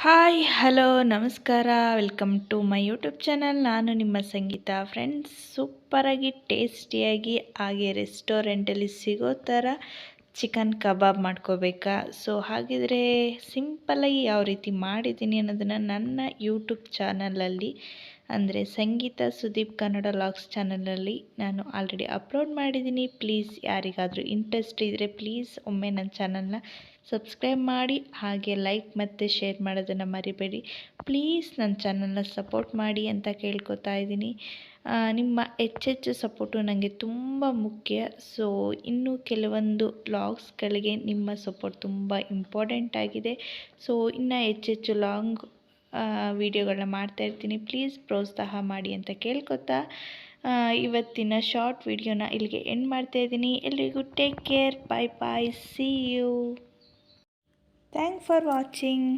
Hi hello ನಮಸ್ಕಾರ welcome to my YouTube channel. ನಾನು ನಿಮ್ಮ ಸಂಗೀತ. ಫ್ರೆಂಡ್ಸ್, ಸೂಪರಾಗಿ ಟೇಸ್ಟಿಯಾಗಿ ಹಾಗೆ ರೆಸ್ಟೋರೆಂಟಲ್ಲಿ ಸಿಗೋ ಥರ ಚಿಕನ್ ಕಬಾಬ್ ಮಾಡ್ಕೋಬೇಕಾ? ಸೊ ಹಾಗಿದ್ರೆ ಸಿಂಪಲ್ಲಾಗಿ ಯಾವ ರೀತಿ ಮಾಡಿದ್ದೀನಿ ಅನ್ನೋದನ್ನು ನನ್ನ ಯೂಟ್ಯೂಬ್ ಚಾನಲಲ್ಲಿ ಅಂದರೆ ಸಂಗೀತ ಸುದೀಪ್ ಕನ್ನಡ ಲಾಗ್ಸ್ ಚಾನಲಲ್ಲಿ ನಾನು ಆಲ್ರೆಡಿ ಅಪ್ಲೋಡ್ ಮಾಡಿದ್ದೀನಿ. ಪ್ಲೀಸ್ ಯಾರಿಗಾದರೂ ಇಂಟ್ರೆಸ್ಟ್ ಇದ್ದರೆ ಪ್ಲೀಸ್ ಒಮ್ಮೆ ನನ್ನ ಚಾನಲ್ನ ಸಬ್ಸ್ಕ್ರೈಬ್ ಮಾಡಿ, ಹಾಗೆ ಲೈಕ್ ಮತ್ತು ಶೇರ್ ಮಾಡೋದನ್ನು ಮರಿಬೇಡಿ. ಪ್ಲೀಸ್ ನನ್ನ ಚಾನಲ್ನ ಸಪೋರ್ಟ್ ಮಾಡಿ ಅಂತ ಕೇಳ್ಕೊತಾ ಇದ್ದೀನಿ. ನಿಮ್ಮ ಹೆಚ್ಚೆಚ್ಚು ಸಪೋರ್ಟು ನನಗೆ ತುಂಬ ಮುಖ್ಯ. ಸೊ ಇನ್ನೂ ಕೆಲವೊಂದು ವ್ಲಾಗ್ಸ್ಗಳಿಗೆ ನಿಮ್ಮ ಸಪೋರ್ಟ್ ತುಂಬ ಇಂಪಾರ್ಟೆಂಟ್ ಆಗಿದೆ. ಸೊ ಇನ್ನು ಹೆಚ್ಚೆಚ್ಚು ಲಾಂಗ್ ವಿಡಿಯೋಗಳನ್ನ ಮಾಡ್ತಾಯಿರ್ತೀನಿ. ಪ್ಲೀಸ್ ಪ್ರೋತ್ಸಾಹ ಮಾಡಿ ಅಂತ ಕೇಳ್ಕೊತಾ ಇವತ್ತಿನ ಶಾರ್ಟ್ ವಿಡಿಯೋನ ಇಲ್ಲಿಗೆ ಎಂಡ್ ಮಾಡ್ತಾಯಿದ್ದೀನಿ. ಎಲ್ರಿಗೂ take care, bye bye, see you, thanks for watching.